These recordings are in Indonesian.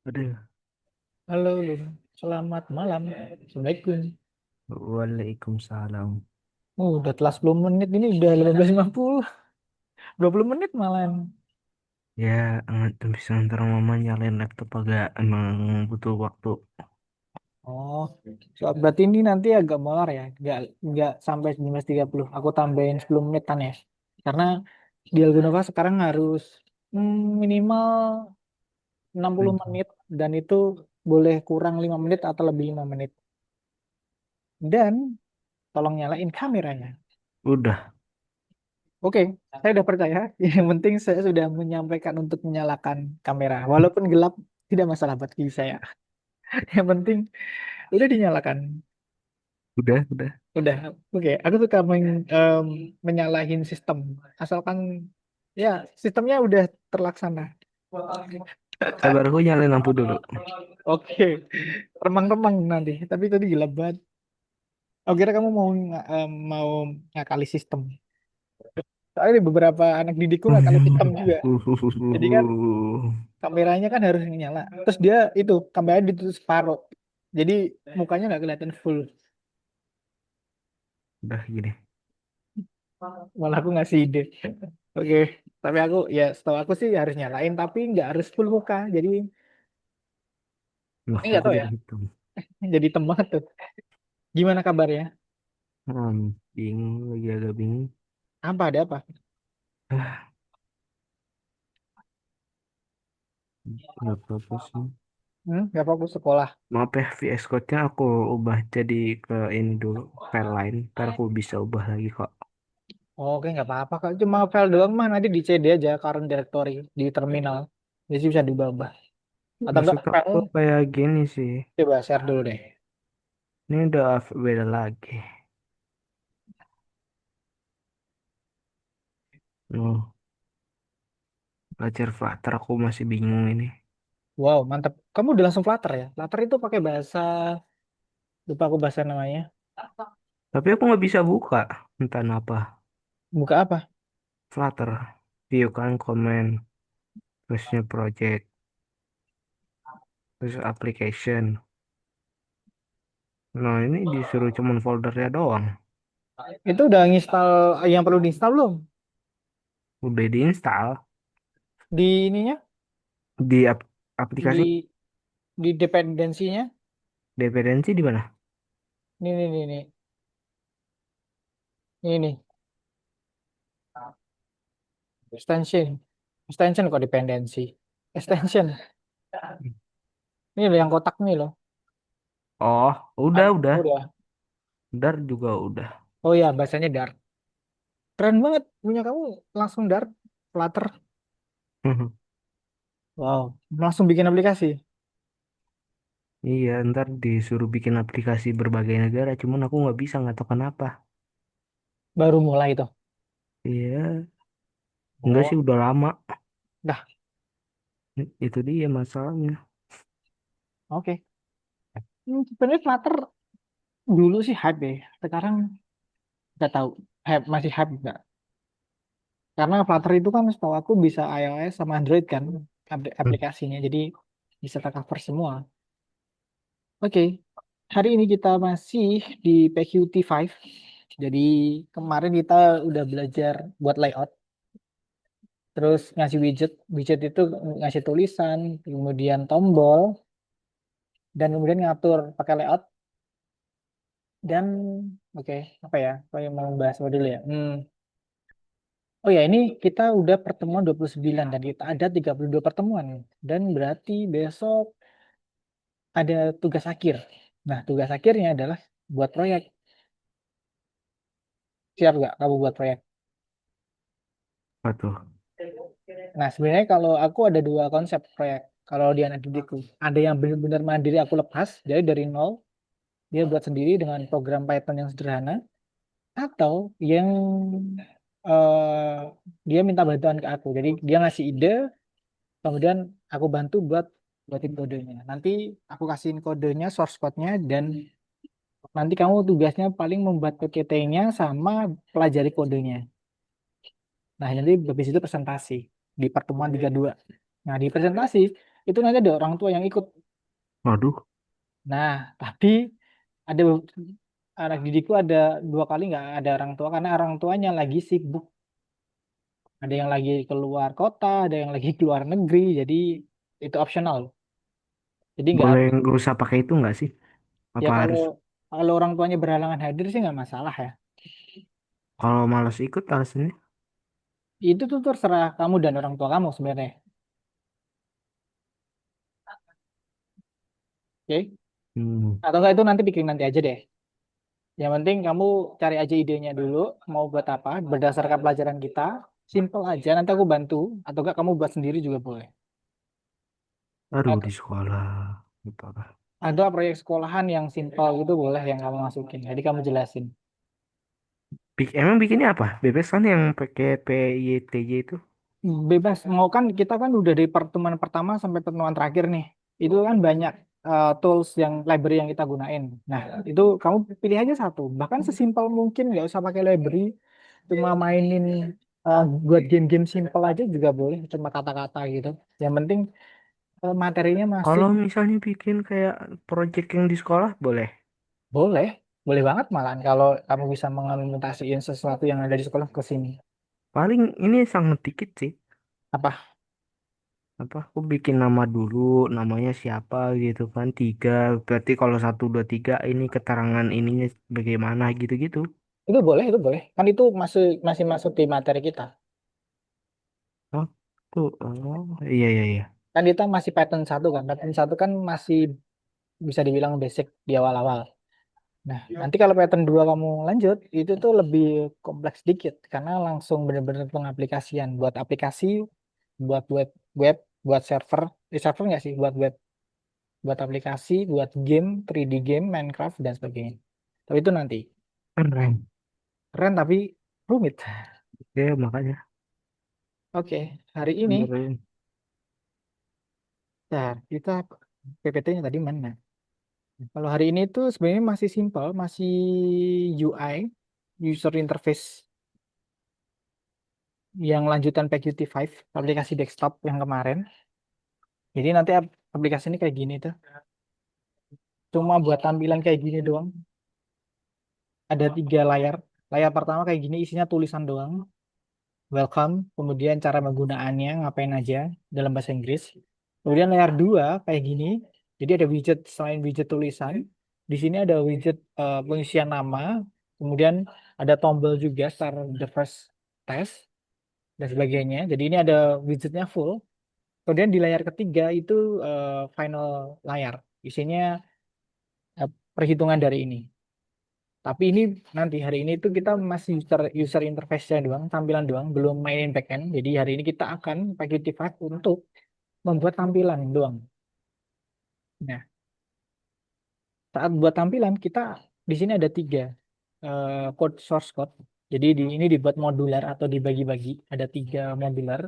Aduh, Halo, Lum. Selamat malam. Assalamualaikum. waalaikumsalam. Udah telat 10 menit ini udah 15.50. 20 menit malam. Ya, bisa ntar mama nyalain laptop agak emang butuh waktu. Oh, berarti ini nanti agak molor ya. Nggak sampai 19.30. Aku tambahin 10 menitan ya. Karena di Algonova sekarang harus minimal 60 Tujuh. menit dan itu boleh kurang 5 menit atau lebih 5 menit. Dan tolong nyalain kameranya. Udah. Oke, saya udah percaya. Yang penting saya sudah menyampaikan untuk menyalakan kamera. Walaupun gelap, tidak masalah bagi saya. Yang penting udah dinyalakan. Udah. Udah, oke. Aku suka menyalahin sistem. Asalkan ya sistemnya udah terlaksana. Sabar aku nyalain lampu dulu. Oke, remang-remang nanti. Tapi tadi gelap banget. Oh, kira kamu mau ngakali sistem. Soalnya beberapa anak didikku ngakali sistem juga. Jadi kan kameranya kan harus nyala. Terus dia itu kameranya ditutup separuh. Jadi mukanya nggak kelihatan full. Udah gini. Malah aku ngasih ide. Oke, tapi aku ya setahu aku sih harus nyalain tapi nggak harus full muka. Jadi Loh, ini nggak aku tahu ya. jadi hitam. Jadi teman tuh. Gimana kabarnya? Bingung, lagi agak bingung. Apa ada apa? Ah, nggak apa-apa sih. Nggak fokus sekolah. Maaf ya, VS Code-nya aku ubah jadi ke ini dulu, file lain. Ntar aku bisa ubah lagi kok. Oke, nggak apa-apa. Kalau cuma file doang mah nanti di CD aja current directory di terminal. Jadi bisa diubah-ubah. Atau enggak Maksud kamu aku kayak gini sih. coba share dulu deh. Ini udah beda lagi. Oh, belajar Flutter aku masih bingung ini. Wow, mantap. Kamu udah langsung Flutter ya? Flutter itu pakai bahasa, lupa aku bahasa namanya. Tapi aku nggak bisa buka. Entah apa. Buka apa? Flutter. View kan command. Terusnya project. Terus application. Nah ini disuruh cuman foldernya doang. Itu udah nginstal yang perlu diinstal belum? Udah diinstal. Di ininya, Di aplikasi di dependensinya. dependensi di mana? Nih. Ini nih. Extension. Extension kok dependensi. Extension. Ini loh yang kotak nih loh. Oh, udah. Udah. Dar juga udah. Oh ya, bahasanya Dart. Keren banget punya kamu langsung Dart, Flutter. Wow, langsung bikin aplikasi. Iya, ntar disuruh bikin aplikasi berbagai negara. Cuman aku nggak bisa, nggak tahu kenapa. Baru mulai itu. Iya, enggak sih Oh, udah lama. dah. Itu dia masalahnya. Oke. Sebenarnya Flutter dulu sih hype ya. Sekarang nggak tahu. Hype masih hype nggak? Karena Flutter itu kan setahu aku bisa iOS sama Android kan Hmm. aplikasinya. Jadi bisa tercover semua. Oke, hari ini kita masih di PQT5. Jadi kemarin kita udah belajar buat layout, terus ngasih widget. Widget itu ngasih tulisan, kemudian tombol, dan kemudian ngatur pakai layout. Dan oke, apa ya? Apa yang mau bahas apa dulu ya? Oh ya, ini kita udah pertemuan 29 dan kita ada 32 pertemuan. Dan berarti besok ada tugas akhir. Nah, tugas akhirnya adalah buat proyek. Siap nggak kamu buat proyek? Apa tuh? Nah, sebenarnya kalau aku ada dua konsep proyek. Kalau di anak didikku, ada yang benar-benar mandiri aku lepas, jadi dari nol, dia buat sendiri dengan program Python yang sederhana, atau yang eh, dia minta bantuan ke aku. Jadi dia ngasih ide, kemudian aku bantu buatin kodenya. Nanti aku kasihin kodenya, source code-nya, dan nanti kamu tugasnya paling membuat PPT-nya sama pelajari kodenya. Nah, nanti habis itu presentasi di pertemuan 32. Nah, di presentasi itu nanti ada orang tua yang ikut. Waduh, Nah, tapi ada anak didikku ada 2 kali nggak ada orang tua karena orang tuanya lagi sibuk. Ada yang lagi keluar kota, ada yang lagi keluar negeri, jadi itu optional. Jadi nggak boleh harus. nggak usah pakai itu nggak sih? Ya Apa kalau harus? kalau orang tuanya berhalangan hadir sih nggak masalah ya. Kalau malas ikut alasannya? Itu tuh terserah kamu dan orang tua kamu sebenarnya. Oke? Hmm, Atau enggak itu nanti pikirin nanti aja deh. Yang penting kamu cari aja idenya dulu, mau buat apa, berdasarkan pelajaran kita, simple aja, nanti aku bantu, atau enggak kamu buat sendiri juga boleh. aduh Atau di sekolah. Gitu lah. ada proyek sekolahan yang simple gitu boleh yang kamu masukin, jadi kamu jelasin. Emang bikinnya apa? Bebas kan yang pakai PYTJ itu? Bebas, mau kan kita kan udah dari pertemuan pertama sampai pertemuan terakhir nih, itu kan banyak tools yang library yang kita gunain. Nah, itu kamu pilih aja satu, bahkan sesimpel mungkin nggak usah pakai library, cuma mainin buat game-game simple aja juga boleh, cuma kata-kata gitu. Yang penting materinya masih Kalau misalnya bikin kayak project yang di sekolah boleh. boleh, boleh banget malahan kalau kamu bisa mengimplementasikan sesuatu yang ada di sekolah ke sini. Paling ini sangat dikit sih. Apa? Apa aku bikin nama dulu, namanya siapa gitu kan, tiga. Berarti kalau satu dua tiga ini keterangan ininya bagaimana gitu-gitu. Itu boleh, itu boleh. Kan itu masih masih masuk di materi kita. Oh, tuh. Oh, iya iya iya. Kan kita masih Python 1 kan. Python 1 kan masih bisa dibilang basic di awal-awal. Nah, nanti kalau Python 2 kamu lanjut, itu tuh lebih kompleks dikit karena langsung bener-bener pengaplikasian buat aplikasi, buat web, web, buat server, di server nggak sih, buat web, buat aplikasi, buat game, 3D game, Minecraft dan sebagainya. Tapi itu nanti Keren. keren tapi rumit. Ya makanya. Oke, hari ini, Keren. kita PPT-nya tadi mana? Kalau hari ini tuh sebenarnya masih simple, masih UI, user interface yang lanjutan PQT5, aplikasi desktop yang kemarin. Jadi nanti aplikasi ini kayak gini tuh. Cuma buat tampilan kayak gini doang. Ada 3 layar. Layar pertama kayak gini isinya tulisan doang. Welcome. Kemudian cara penggunaannya ngapain aja dalam bahasa Inggris. Kemudian layar 2 kayak gini. Jadi ada widget selain widget tulisan. Di sini ada widget pengisian nama. Kemudian ada tombol juga start the first test dan sebagainya. Jadi ini ada widgetnya full. Kemudian di layar ketiga itu final layar. Isinya perhitungan dari ini. Tapi ini nanti hari ini tuh kita masih user interface-nya doang, tampilan doang, belum mainin backend. Jadi hari ini kita akan pakai Tifak untuk membuat tampilan doang. Nah, saat buat tampilan kita di sini ada 3 code source code. Jadi ini dibuat modular atau dibagi-bagi. Ada 3 modular.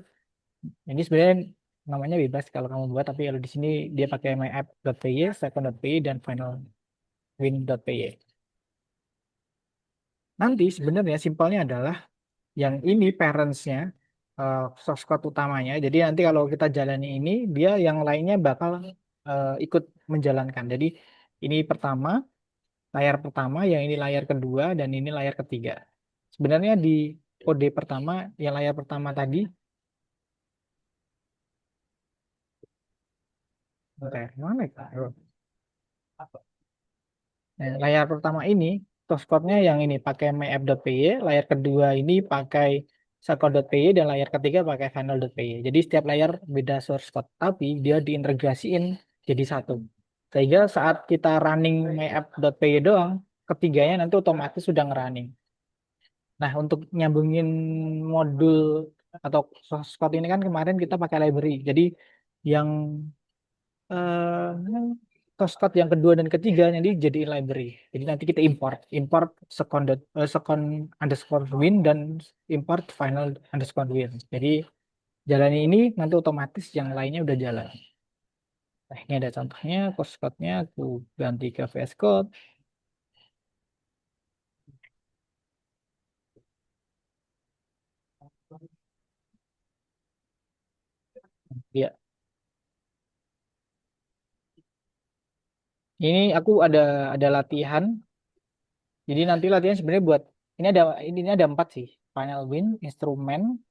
Ini sebenarnya namanya bebas kalau kamu buat, tapi kalau di sini dia pakai myapp.py, second.py, dan finalwin.py. Nanti sebenarnya simpelnya adalah yang ini parentsnya, source code utamanya. Jadi nanti kalau kita jalani ini, dia yang lainnya bakal ikut menjalankan. Jadi ini pertama, layar pertama, yang ini layar kedua, dan ini layar ketiga. Sebenarnya di kode pertama, yang layar pertama tadi, bentar, mana ya? Nah, layar pertama ini, source code-nya yang ini pakai myapp.py, layar kedua ini pakai circle.py, dan layar ketiga pakai final.py. Jadi setiap layar beda source code, tapi dia diintegrasiin jadi satu. Sehingga saat kita running myapp.py doang, ketiganya nanti otomatis sudah ngerunning. Nah, untuk nyambungin modul atau source code ini kan kemarin kita pakai library. Jadi yang source code yang kedua dan ketiga nanti jadi library. Jadi nanti kita import second underscore win dan import final underscore win. Jadi jalan ini nanti otomatis yang lainnya udah jalan. Nah, ini ada contohnya, source code-nya aku ganti ke VS Code. Ya, Ini aku ada latihan. Jadi nanti latihan sebenarnya buat ini ada empat sih. Final Win, Instrument,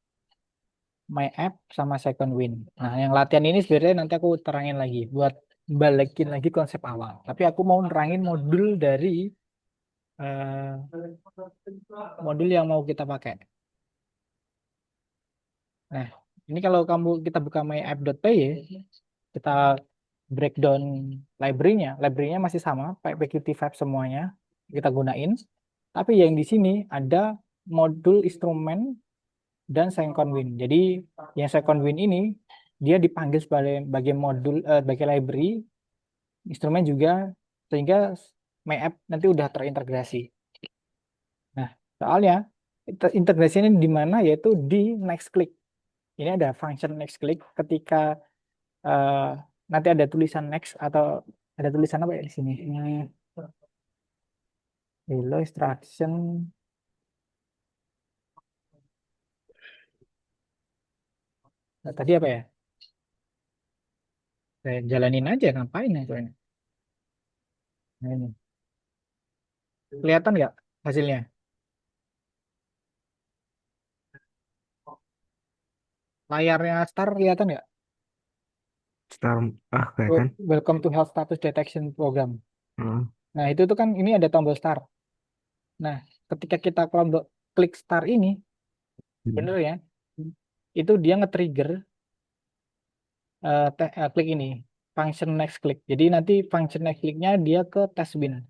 My App, sama Second Win. Nah, yang latihan ini sebenarnya nanti aku terangin lagi buat balikin lagi konsep awal. Tapi aku mau nerangin modul dari modul yang mau kita pakai. Nah, ini kalau kita buka myapp.py, kita breakdown library-nya. Library-nya masih sama, pakai PQT5 semuanya kita gunain. Tapi yang di sini ada modul instrumen dan second win. Jadi yang second win ini dia dipanggil sebagai modul sebagai library, instrumen juga, sehingga myapp nanti udah terintegrasi. Nah, soalnya integrasinya di mana, yaitu di next click. Ini ada function next click ketika eh, nanti ada tulisan next atau ada tulisan apa ya di sini? Hello instruction. Nah, tadi apa ya? Saya jalanin aja, ngapain ya ini? Nah, ini. Kelihatan nggak hasilnya? Layarnya Star kelihatan nggak? Star, kelihatan. Welcome to Health Status Detection Program. Heeh. Nah, itu tuh kan ini ada tombol start. Nah, ketika kita klik start ini, Hmm. bener ya, itu dia nge-trigger klik ini, function next click. Jadi nanti function next clicknya dia ke test win.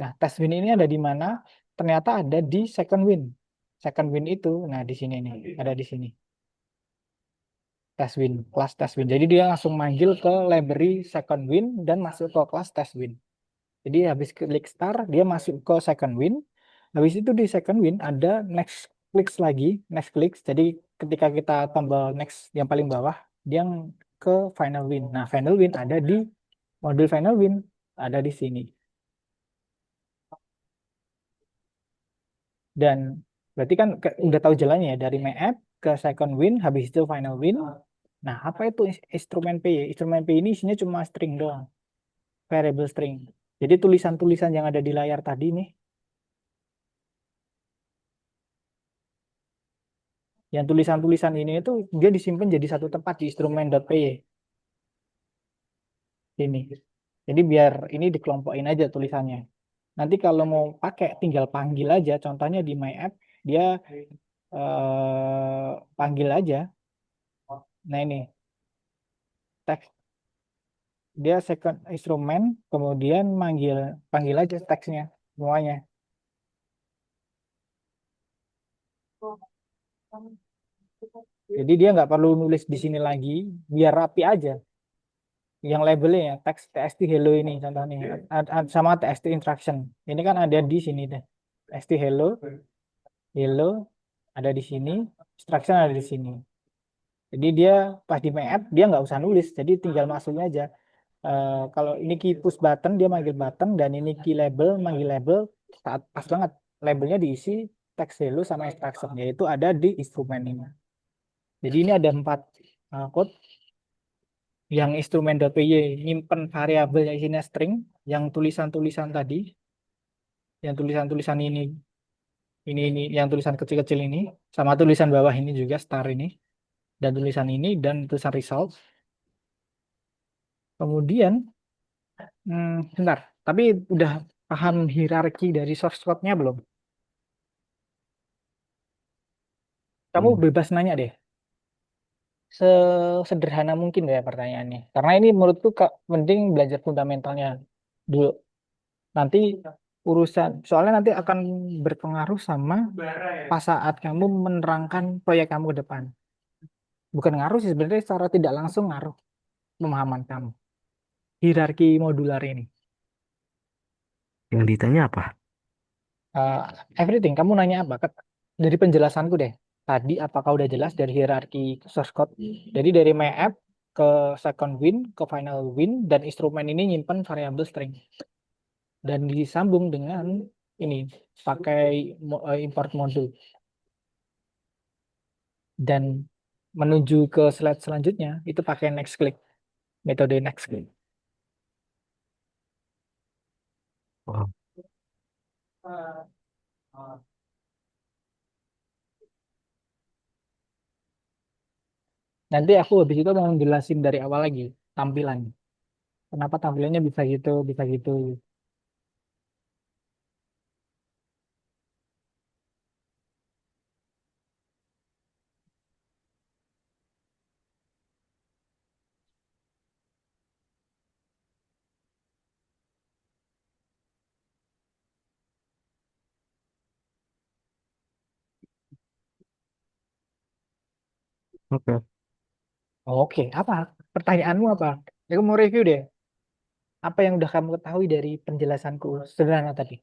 Nah, test win ini ada di mana? Ternyata ada di second win. Second win itu, nah di sini nih, ada di sini. Test win, kelas test win. Jadi dia langsung manggil ke library second win dan masuk ke kelas test win. Jadi habis klik start, dia masuk ke second win. Habis itu di second win ada next clicks lagi, next clicks. Jadi ketika kita tambah next yang paling bawah, dia ke final win. Nah, final win ada di modul final win, ada di sini. Dan berarti kan udah tahu jalannya ya, dari my app ke second win, habis itu final win. Nah, apa itu instrumen P? Instrumen P ini isinya cuma string doang, variable string. Jadi tulisan-tulisan yang ada di layar tadi nih, yang tulisan-tulisan ini itu dia disimpan jadi satu tempat di instrumen.py ini. Jadi biar ini dikelompokin aja tulisannya. Nanti kalau mau pakai tinggal panggil aja. Contohnya di my app dia panggil aja. Nah ini teks, dia second instrumen, kemudian panggil aja teksnya semuanya. Jadi dia nggak perlu nulis di sini lagi, biar rapi aja. Yang labelnya ya, teks TXT hello ini contohnya, sama TXT instruction. Ini kan ada di sini deh. TXT hello, hello ada di sini, instruction ada di sini. Jadi dia pas di map dia nggak usah nulis, jadi tinggal masuknya aja. Kalau ini key push button dia manggil button, dan ini key label manggil label, saat pas banget labelnya diisi teks hello sama instruction, yaitu ada di instrumen ini. Jadi ini ada empat code. Yang instrumen.py nyimpen variabel yang isinya string, yang tulisan-tulisan tadi, yang tulisan-tulisan ini yang tulisan kecil-kecil ini, sama tulisan bawah ini juga star ini, dan tulisan ini, dan tulisan result. Kemudian, bentar, tapi udah paham hierarki dari source code-nya belum? Kamu Hmm. bebas nanya deh, sesederhana mungkin ya pertanyaannya. Karena ini menurutku penting belajar fundamentalnya dulu. Nanti soalnya nanti akan berpengaruh sama pas saat kamu menerangkan proyek kamu ke depan. Bukan ngaruh sih sebenarnya, secara tidak langsung ngaruh pemahaman kamu. Hierarki modular ini. Yang ditanya apa? Eh, Everything, kamu nanya apa? Dari penjelasanku deh. Tadi apakah udah jelas dari hierarki source code? Jadi dari my app ke second win, ke final win, dan instrumen ini nyimpen variabel string. Dan disambung dengan ini, pakai import modul. Dan menuju ke slide selanjutnya itu pakai next click, metode next click. Oh, Nanti aku habis itu mau jelasin dari awal lagi tampilan. Kenapa tampilannya bisa gitu, bisa gitu. oke. Oke, apa? Pertanyaanmu apa? Aku mau review deh. Apa yang udah kamu ketahui dari penjelasanku sederhana tadi?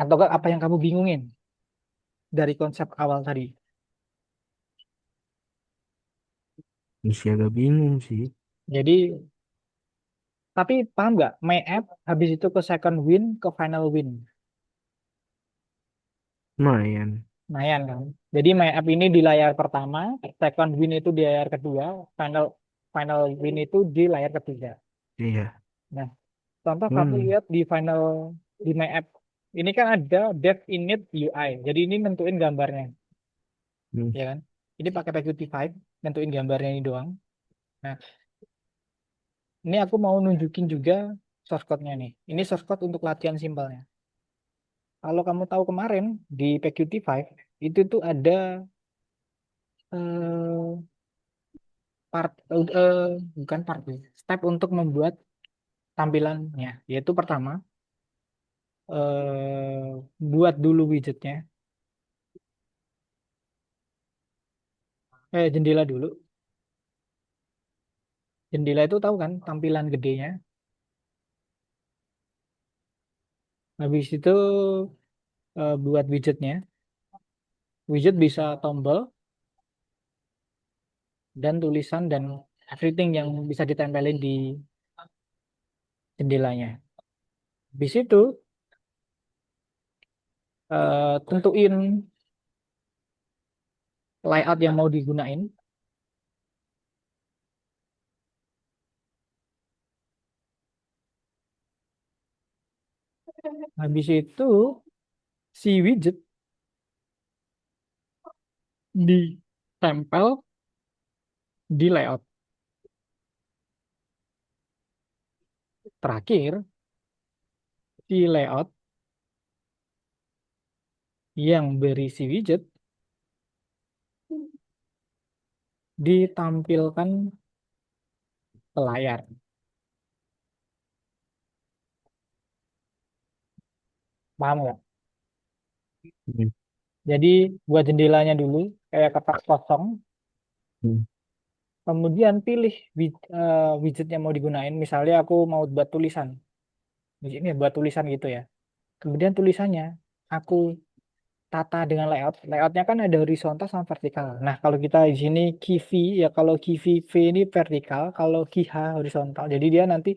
Atau apa yang kamu bingungin dari konsep awal tadi? Masih agak bingung sih. Jadi, tapi paham nggak? My app habis itu ke second win, ke final win. Lumayan. Lumayan kan? Jadi my app ini di layar pertama, second win itu di layar kedua, final final win itu di layar ketiga. Iya. Nah, contoh kamu Hmm. lihat di final di my app ini kan ada dev init UI. Jadi ini nentuin gambarnya, Hmm. ya kan? Ini pakai Qt5, nentuin gambarnya ini doang. Nah, ini aku mau nunjukin juga source code-nya nih. Ini source code untuk latihan simpelnya. Kalau kamu tahu kemarin di PQT5 itu tuh ada eh, part bukan part ya, step untuk membuat tampilannya. Yaitu pertama buat dulu widgetnya, jendela dulu. Jendela itu tahu kan tampilan gedenya. Habis itu buat widgetnya. Widget bisa tombol dan tulisan dan everything yang bisa ditempelin di jendelanya. Habis itu tentuin layout yang mau digunain. Habis itu si widget ditempel di layout. Terakhir, si layout yang berisi widget ditampilkan ke layar. Paham nggak? Hmm. Jadi buat jendelanya dulu kayak kertas kosong, Hmm. kemudian pilih widget yang mau digunain. Misalnya aku mau buat tulisan, ini buat tulisan gitu ya. Kemudian tulisannya aku tata dengan layout. Layoutnya kan ada horizontal sama vertikal. Nah, kalau kita di sini key V, ya kalau key V ini vertikal, kalau key H horizontal. Jadi dia nanti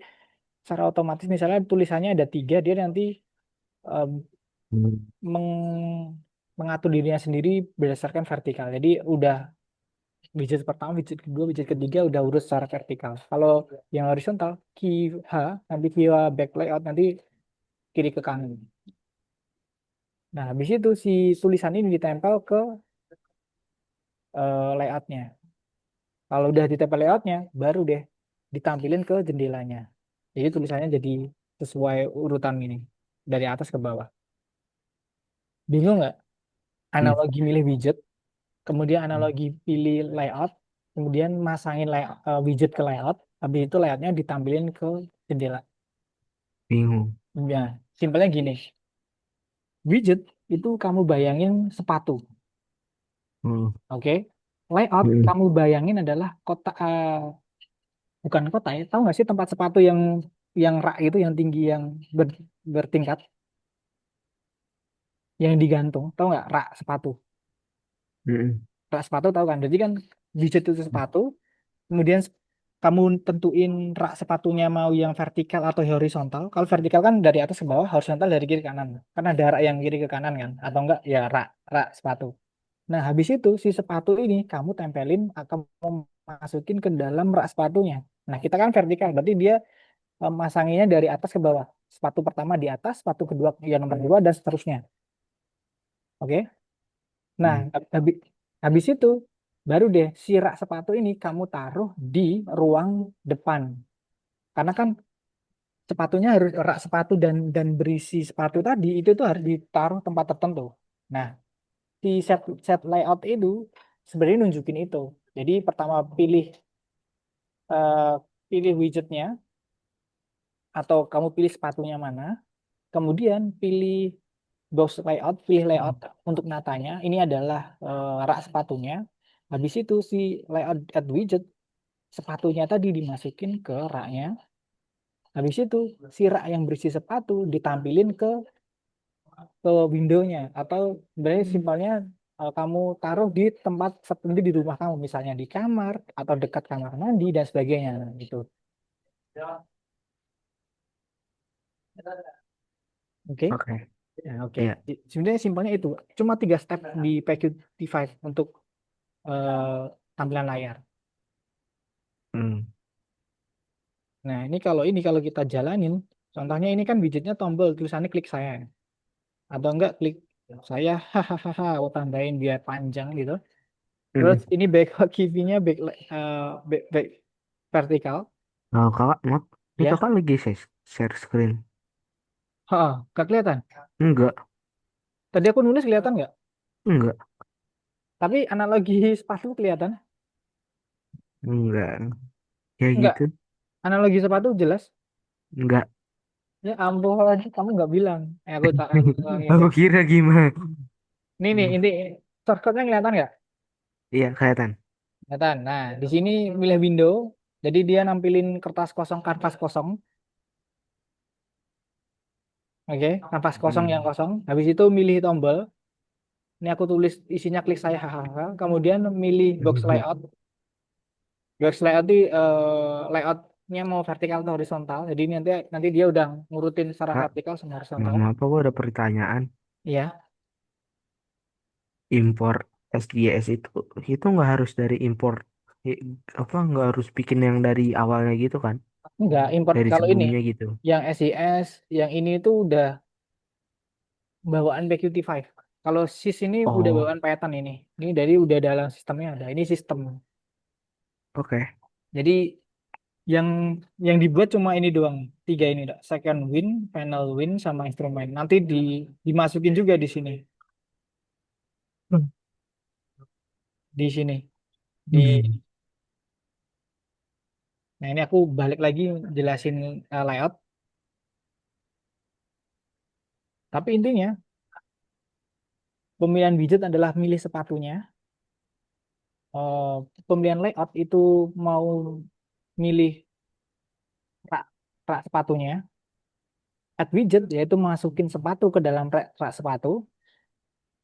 secara otomatis misalnya tulisannya ada tiga, dia nanti em, Hmm. mengatur dirinya sendiri berdasarkan vertikal. Jadi udah widget pertama, widget kedua, widget ketiga udah urus secara vertikal. Kalau yang horizontal, key H, nanti via back layout nanti kiri ke kanan. Nah, habis itu si tulisan ini ditempel ke layoutnya. Kalau udah ditempel layoutnya, baru deh ditampilin ke jendelanya. Jadi tulisannya jadi sesuai urutan ini dari atas ke bawah. Bingung nggak? Hmm. Analogi milih widget, kemudian Hmm. analogi pilih layout, kemudian masangin widget ke layout, habis itu layoutnya ditampilin ke jendela. Bingung. Ya, simpelnya gini. Widget itu kamu bayangin sepatu, Hmm. oke? Layout Hmm. kamu bayangin adalah kotak, bukan kotak ya. Tahu nggak sih tempat sepatu yang rak itu, yang tinggi, yang bertingkat, yang digantung? Tahu nggak rak sepatu? Hmm. Rak sepatu tahu kan? Jadi kan widget itu sepatu, kemudian kamu tentuin rak sepatunya mau yang vertikal atau horizontal. Kalau vertikal kan dari atas ke bawah, horizontal dari kiri ke kanan. Kan ada rak yang kiri ke kanan kan? Atau enggak ya rak rak sepatu. Nah, habis itu si sepatu ini kamu tempelin atau masukin ke dalam rak sepatunya. Nah, kita kan vertikal, berarti dia masanginnya dari atas ke bawah. Sepatu pertama di atas, sepatu kedua yang nomor dua dan seterusnya. Oke. Nah, Hmm. habis itu baru deh si rak sepatu ini kamu taruh di ruang depan. Karena kan sepatunya harus rak sepatu dan berisi sepatu tadi itu tuh harus ditaruh tempat tertentu. Nah, di set set layout itu sebenarnya nunjukin itu. Jadi pertama eh, pilih widgetnya atau kamu pilih sepatunya mana, kemudian pilih layout untuk natanya. Ini adalah rak sepatunya. Habis itu si layout add widget sepatunya tadi dimasukin ke raknya. Habis itu si rak yang berisi sepatu ditampilin ke windownya atau sebenarnya simpelnya kamu taruh di tempat tertentu di rumah kamu, misalnya di kamar atau dekat kamar mandi dan sebagainya gitu. Oke. Oke. Ya, oke. Iya. Sebenarnya simpelnya itu cuma tiga step di PQT5 untuk eh, tampilan layar. Hmm. Nah, ini kalau kita jalanin, contohnya ini kan widgetnya tombol tulisannya klik saya atau enggak klik saya hahaha aku tambahin biar panjang gitu. Terus Hmm. ini backward QV-nya back vertikal Nah, kakak, ini ya. kakak lagi share screen? Heeh, nggak kelihatan. Enggak, Tadi aku nulis kelihatan nggak? enggak, Tapi analogi sepatu kelihatan? enggak. Ya Nggak. gitu, Analogi sepatu jelas? enggak. Ya ampun, kamu nggak bilang. Aku ulangin Aku deh. kira gimana? Ini inti shortcutnya kelihatan nggak? Iya, kelihatan. Kelihatan. Nah, di sini milih window. Jadi dia nampilin kertas kosong, kanvas kosong. Oke, kanvas kosong yang Hmm. kosong. Habis itu milih tombol. Ini aku tulis isinya klik saya hahaha. Kemudian milih box layout. Box layout di layoutnya mau vertikal atau horizontal. Jadi nanti nanti dia udah ngurutin secara Kak, vertikal sama maaf, horizontal. maaf, aku ada pertanyaan. Iya, Impor SJS itu nggak harus dari import, i- apa nggak harus bikin yang dari awalnya gitu kan? enggak import Dari kalau ini sebelumnya gitu. yang SIS, yang ini itu udah bawaan BQT5. Kalau SIS ini udah Oh, bawaan Python ini. Ini dari udah dalam sistemnya ada. Ini sistem. oke. Jadi yang yang dibuat cuma ini doang. Tiga ini, Dak. Second win, final win, sama instrumen. Nanti dimasukin juga di sini. Hmm. Di sini. Di Hmm. Nah, ini aku balik lagi jelasin layout. Tapi intinya pemilihan widget adalah milih sepatunya. Eh, Pemilihan layout itu mau milih rak rak sepatunya. Add widget yaitu masukin sepatu ke dalam rak sepatu.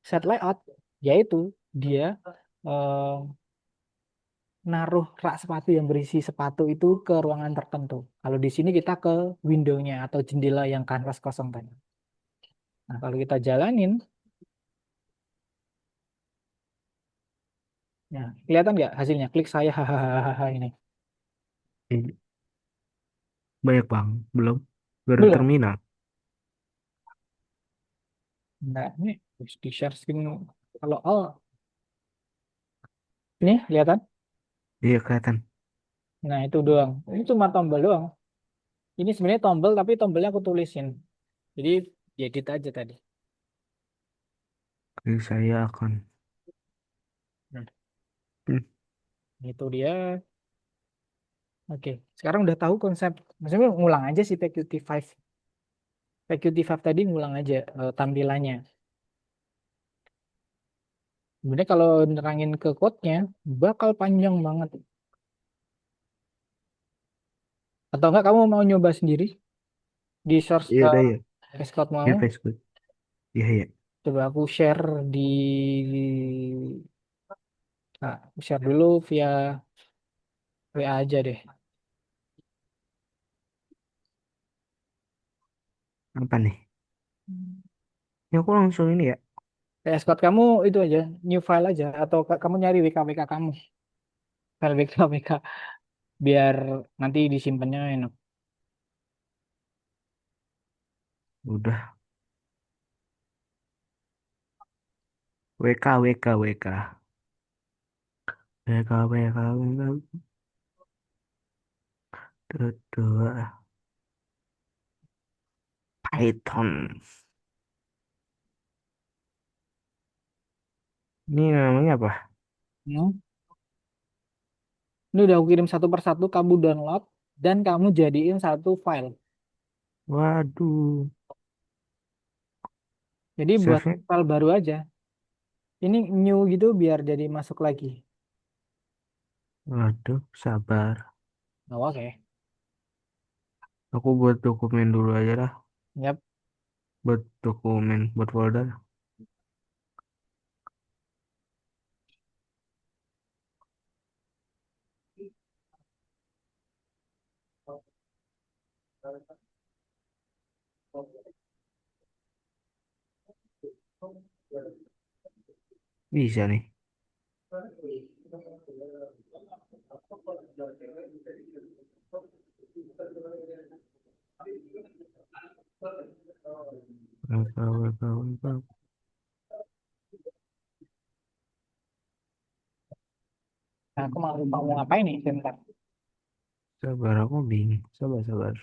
Set layout yaitu dia eh, naruh rak sepatu yang berisi sepatu itu ke ruangan tertentu. Kalau di sini kita ke windownya atau jendela yang kanvas kosong tadi. Nah, kalau kita jalanin, nah, kelihatan nggak hasilnya? Klik saya hahaha ini. Ini banyak bang, belum baru Belum. terminal. Nah, ini harus di share screen. Kalau all ini kelihatan. Iya kelihatan. Nah, itu doang. Ini cuma tombol doang. Ini sebenarnya tombol tapi tombolnya aku tulisin. Jadi diedit aja tadi. Oke, saya akan. Nah, Hmm. itu dia. Oke, sekarang udah tahu konsep. Maksudnya ngulang aja sih PQT5. PQT5 tadi ngulang aja tampilannya. Sebenarnya kalau nerangin ke code-nya bakal panjang banget. Atau enggak kamu mau nyoba sendiri di source Iya udah ya. VS Code Ya mau? Facebook. Iya ya. Coba aku share di nah, share dulu via WA aja deh. Apa nih? Ya aku langsung ini ya. VS Code kamu itu aja, new file aja atau kamu nyari WKWK kamu, file WKWK biar nanti disimpannya enak. Udah. WK, WK, WK. WK, WK, WK. Dua. Python. Ini namanya apa? Hmm. Ini udah aku kirim satu persatu, kamu download dan kamu jadiin satu file. Waduh. Jadi buat Save-nya. file baru aja. Ini new gitu biar jadi masuk lagi. Waduh, sabar. Oh, oke. Aku buat dokumen dulu aja lah. Yap. Buat dokumen, buat folder. Bisa nih. WK, WK, WK. Nah, aku mau lupa mau ngapain nih sebentar. Sabar, aku bingung. Sabar, sabar.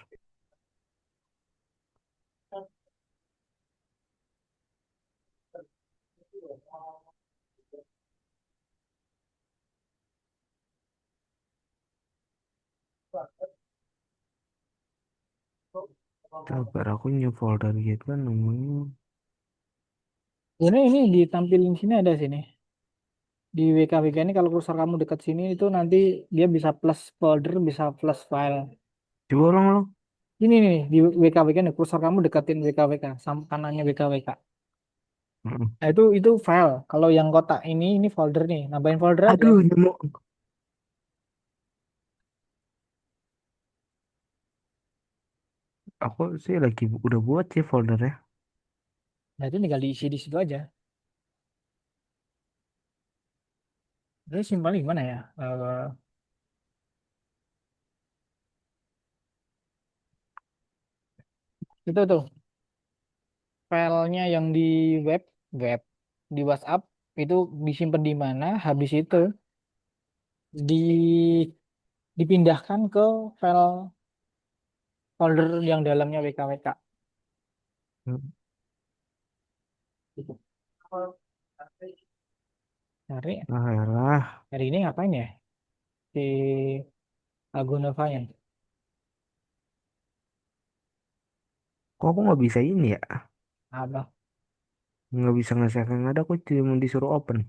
Sabar, aku new folder gitu kan namanya. Ini ditampilin sini ada sini. Di WKWK ini kalau kursor kamu dekat sini itu nanti dia bisa plus folder, bisa plus file. Coba ulang ulang. Ini nih di WKWK nih kursor kamu dekatin WKWK sama kanannya WKWK. Heeh. Nah, itu file. Kalau yang kotak ini folder nih. Nambahin folder aja. Aduh, nyemuk. Aku sih lagi udah buat sih foldernya. Nah, itu tinggal diisi di situ aja. Terus simpelnya gimana ya? Itu tuh filenya yang di web, web di WhatsApp itu disimpan di mana? Habis itu di dipindahkan ke file folder yang dalamnya WKWK. Gitu. Cari Ah, elah. hari ini ngapain ya? Si Agunova yang Kok aku nggak bisa ini ya? apa? Nggak bisa nge-save yang ada, aku cuma disuruh open.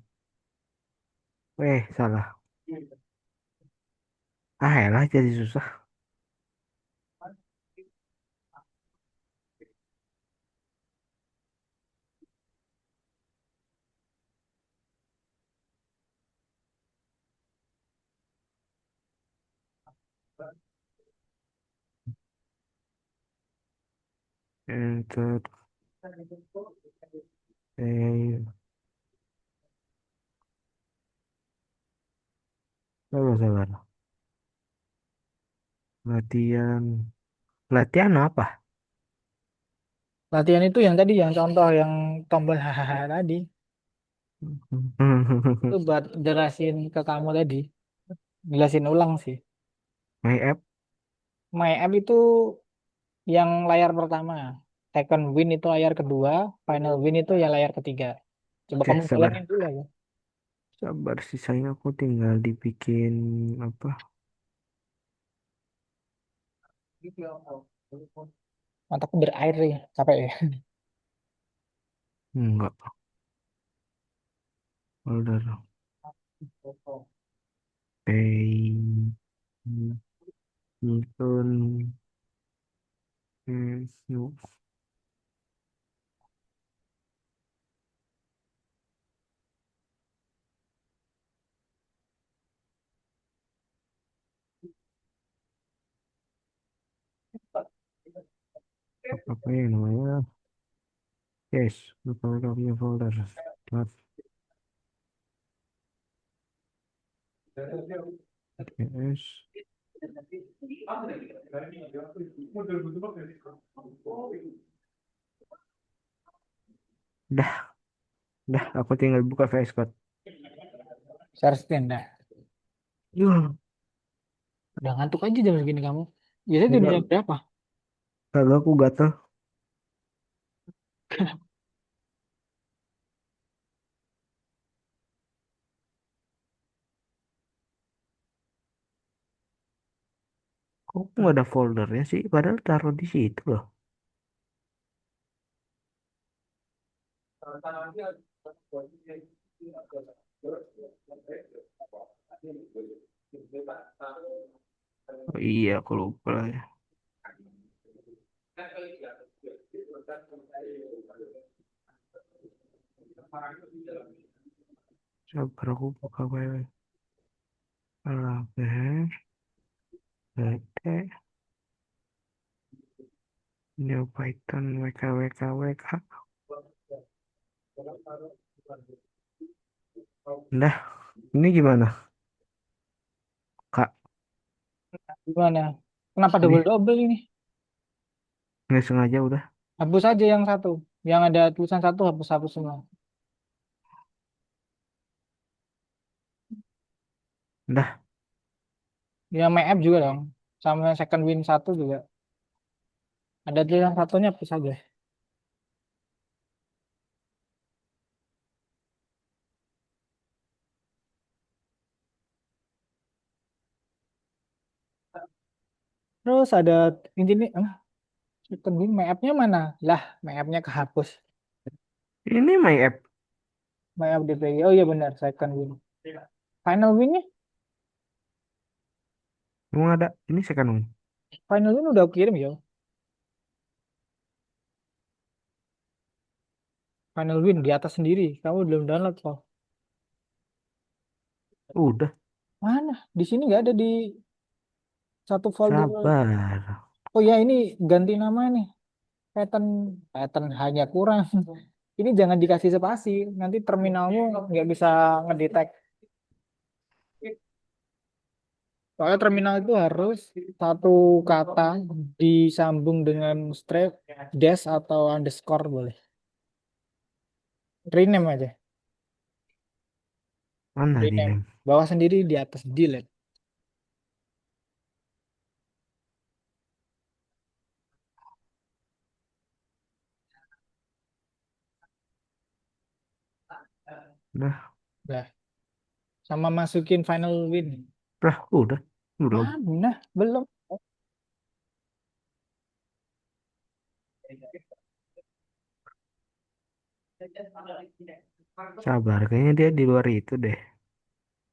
Salah. Ah, elah jadi susah. Enter. Eh, sabar, sabar. Latihan. Latihan apa? Latihan itu yang tadi, yang contoh yang tombol hahaha tadi. Itu buat jelasin ke kamu tadi. Jelasin ulang sih. My app. My app itu yang layar pertama. Second win itu layar kedua. Final win itu ya layar ketiga. Coba Oke, kamu jalanin sabar. dulu ya. Sabar, sisanya aku tinggal dibikin apa? Mataku berair ya. Capek ya. Enggak. Folder. Pay. Newton. No. Apa ya namanya? Yes, folder punya folder. Tab, yes. Dah, dah, aku tinggal buka VS Code. Share screen dah. Yuh, Udah ngantuk aja jam segini kamu. Biasanya tidur kagak, jam berapa? kagak aku gatel. Kok nggak ada foldernya sih? Padahal taruh di situ loh. Oh, iya, aku lupa ya. Sabar aku buka WW. Oke, oke. New Python WKWKWK. Dah, ini gimana, Kak? Gimana? Kenapa Ini double-double ini? nggak sengaja udah. Hapus aja yang satu. Yang ada tulisan satu hapus-hapus semua. Dah, Yang MF juga dong. Sama second win satu juga. Ada tulisan satunya hapus aja. Terus ada ini second win MF-nya mana? Lah, MF-nya kehapus. ini my app. MF DPI. Oh iya benar, second win. Final win-nya? Emang ada. Ini second one. Final win udah aku kirim ya. Final win di atas sendiri. Kamu belum download kok. Udah, Mana? Di sini nggak ada di satu folder. sabar. Oh ya ini ganti nama nih. Pattern pattern hanya kurang. Ini jangan dikasih spasi. Nanti terminalmu nggak bisa ngedetek. Soalnya terminal itu harus satu kata disambung dengan strip, dash atau underscore boleh. Rename aja. Mana di Rename. name? Bawah sendiri di atas delete. Udah, Nah, sama masukin final win. udah. Belum. Mana? Belum. Sabar, kayaknya dia di luar itu deh.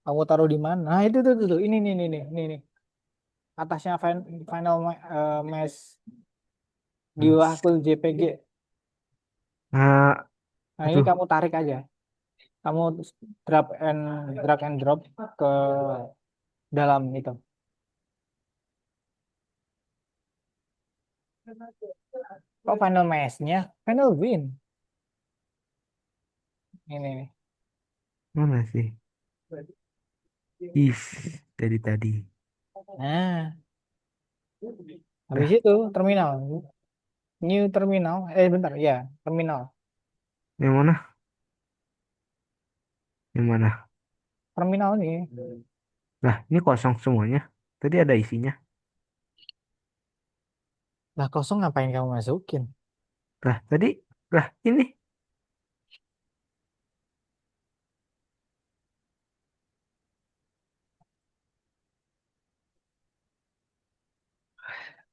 Kamu taruh di mana? Nah, itu tuh. Ini. Atasnya final mesh di Mas. akun JPG. Nah, Nah, ini aduh, kamu tarik aja. Kamu drag and drag and drop ke dalam itu. Oh, final match-nya, final win. Ini nih. mana sih? Is, dari tadi. Nah, habis Dah, itu terminal. New terminal. Bentar, ya, terminal. yang mana? Yang mana? Terminal nih. Lah, ini kosong semuanya. Tadi ada isinya. Lah kosong ngapain kamu masukin? Lah, tadi, lah, ini.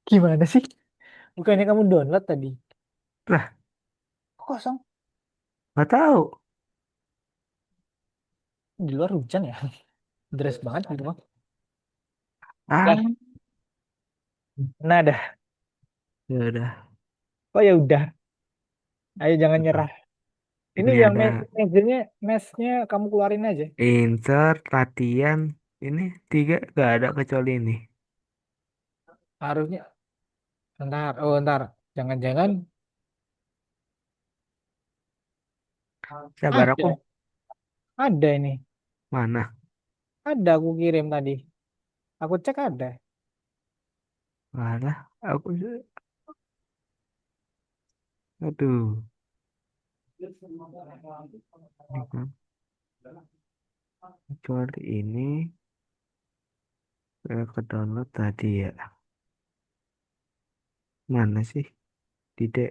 Gimana sih? Bukannya kamu download tadi? Lah, Kok kosong? nggak tahu. Di luar hujan ya? Deras banget gitu mah. Ah, Lah, nah dah. ya udah. Oh ya udah. Ayo jangan nyerah. Ini Ini yang ada mesnya kamu keluarin aja. insert, latihan. Ini tiga gak ada kecuali ini. Harusnya. Bentar, oh bentar. Jangan-jangan Sabar aku. ada. Ada ini. Mana? Ada aku kirim tadi. Aku cek ada. Mana? Aku Aduh, ini kan kecuali ini ke download tadi ya. Mana sih? Tidak.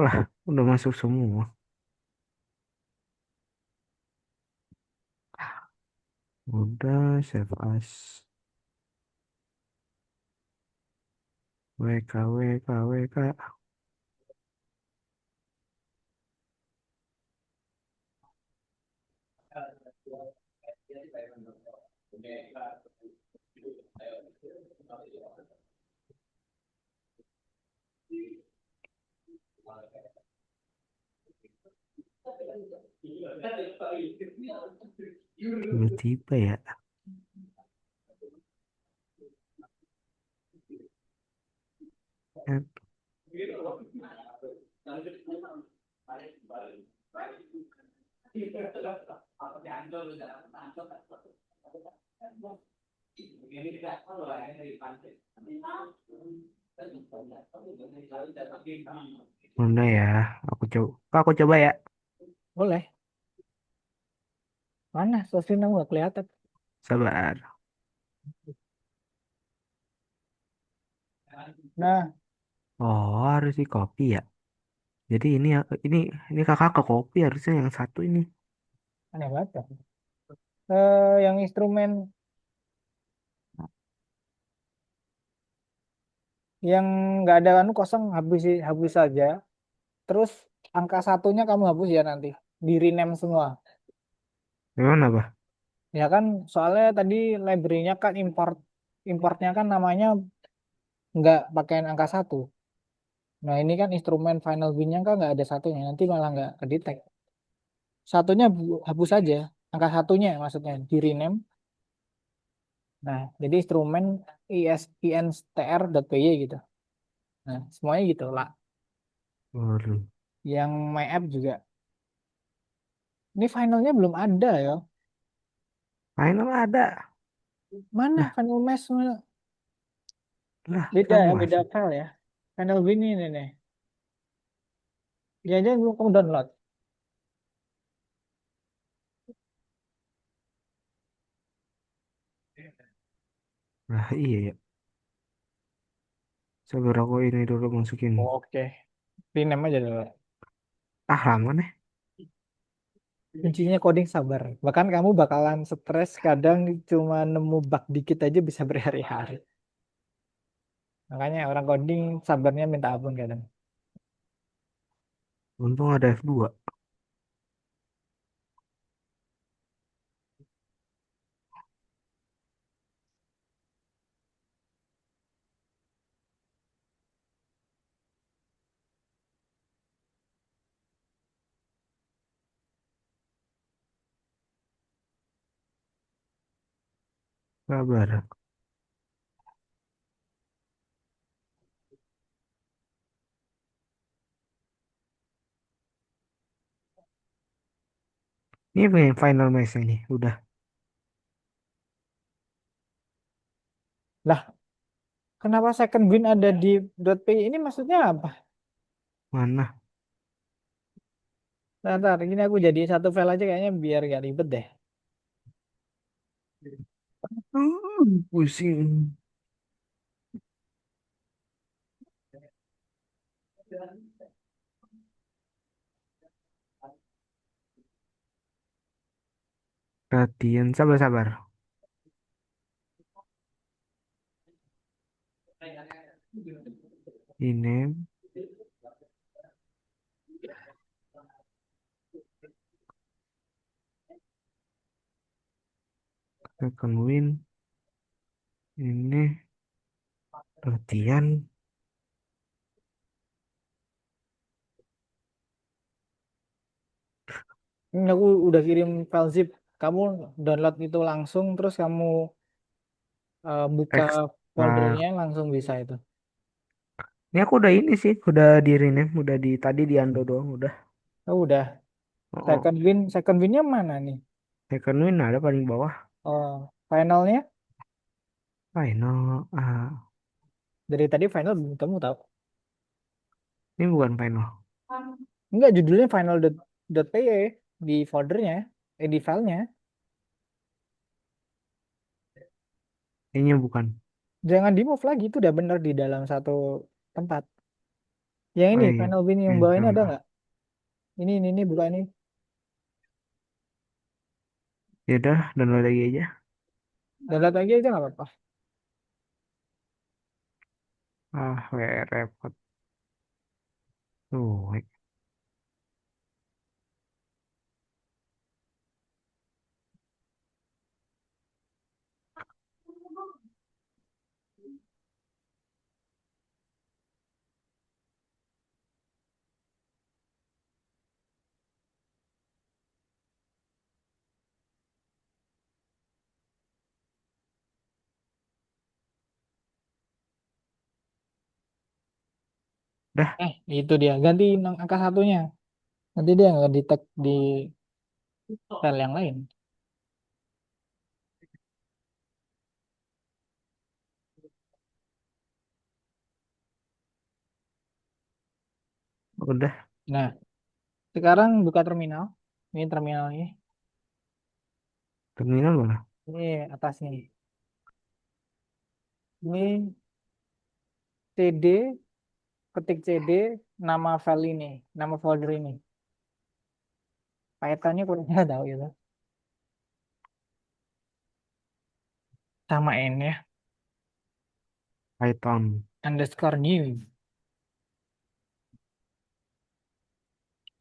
Lah, udah masuk semua. Udah save as. WK, WK, WK. Tiba-tiba ya. Eh, Mana ya? Aku coba ya. Boleh. Mana? Sosin kamu nggak kelihatan. Sabar. Nah, Oh, harus di copy ya. Jadi ini kakak ke copy harusnya yang satu ini. aneh banget ya. Yang instrumen yang nggak ada anu kosong habis habis saja. Terus angka satunya kamu hapus ya nanti. Di rename semua. Gimana, apa? Ya kan soalnya tadi library-nya kan importnya kan namanya nggak pakai angka satu. Nah ini kan instrumen final bin-nya kan nggak ada satunya. Nanti malah nggak kedetek. Satunya hapus saja. Angka satunya maksudnya di rename. Nah jadi instrumen istr.py gitu. Nah semuanya gitu lah. Waduh. Yang my app juga. Ini finalnya belum ada ya. Final ada. Mana Lah, final mesh? lah, Beda kamu ya, beda masuk. file ya. Final bin ini nih. Ya aja belum kamu download. Lah, iya ya. Sabar aku ini dulu masukin. Oke, rename aja dulu. Ah, lama nih. Kuncinya coding sabar. Bahkan kamu bakalan stres kadang cuma nemu bug dikit aja bisa berhari-hari. Makanya orang coding sabarnya minta ampun kadang. Untung ada F2. Sabar. Ini pengen final match ini. Udah. Lah, kenapa second win ada di .py ini maksudnya apa? Mana? Ntar, ini aku jadi satu file aja kayaknya biar gak ribet deh. Pusing. Latihan. Sabar-sabar. Ini. Second win. Ini. Latihan. Ini aku udah kirim file zip. Kamu download itu langsung, terus kamu buka foldernya Ekstrak. langsung bisa itu. Ini aku udah ini sih. Udah di rename. Udah di tadi di Ando doang. Udah. Oh, udah. Oh, oh. Second winnya mana nih? Second win ada paling bawah. Oh, finalnya Final. Ah. dari tadi final belum ketemu tahu. Ini bukan final. Enggak, judulnya final.py di foldernya, di filenya. Ini bukan. Jangan di move lagi, itu udah bener di dalam satu tempat. Yang Oh ini, iya. final win yang Ini bawah ini ada final. nggak? Ini buka ini. Ya udah, download lagi aja. Download lagi aja nggak apa-apa. Ah, repot. Tuh, dah, Itu dia. Ganti angka satunya. Nanti dia nggak di tag di file yang lain. udah. Nah, sekarang buka terminal. Ini terminalnya. Terminal mana? Ini atas nih. Ini CD, ketik CD, nama file ini, nama folder ini. Pythonnya kurang tahu gitu. Samain ya. Python. Underscore new.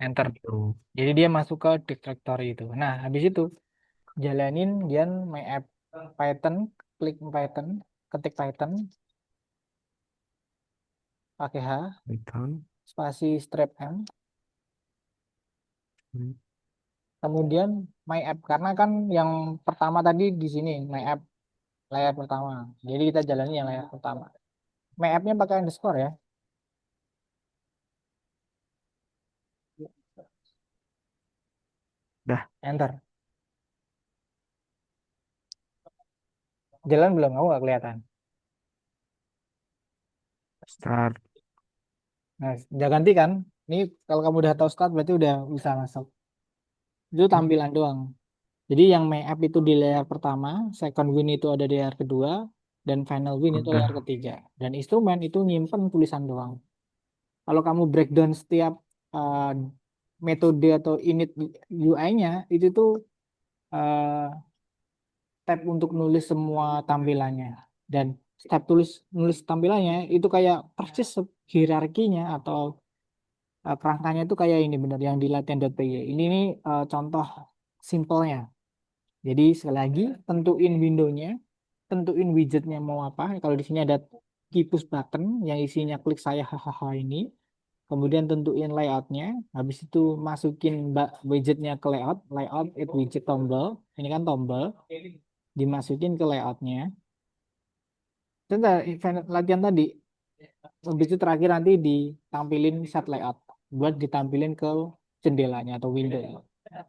Enter. Itu. Jadi dia masuk ke directory itu. Nah, habis itu jalanin dia my app Python, klik Python, ketik Python, pakai H, Python. spasi strap M, Hmm, kemudian my app karena kan yang pertama tadi di sini my app layar pertama. Jadi kita jalani yang layar pertama. My app-nya pakai underscore ya. dah, Enter. Jalan belum? Kamu nggak kelihatan. start. Nah, udah ganti kan? Ini kalau kamu udah tahu start berarti udah bisa masuk. Itu Hmm, tampilan doang. Jadi yang my app itu di layar pertama, second win itu ada di layar kedua, dan final win itu layar udah. ketiga. Dan instrumen itu nyimpen tulisan doang. Kalau kamu breakdown setiap eh, metode atau init UI-nya, itu tuh eh, tab untuk nulis semua tampilannya. Dan tab nulis tampilannya itu kayak persis hierarkinya atau kerangkanya itu kayak ini bener yang di latihan.py. Ini nih contoh simpelnya. Jadi sekali lagi tentuin windownya, tentuin widgetnya mau apa. Kalau di sini ada key push button yang isinya klik saya hahaha ini. Kemudian tentuin layoutnya. Habis itu masukin widgetnya ke layout, layout it widget tombol. Ini kan tombol, dimasukin ke layoutnya. Sebentar, event latihan tadi. Habis itu terakhir nanti ditampilin set layout buat ditampilin ke jendelanya atau window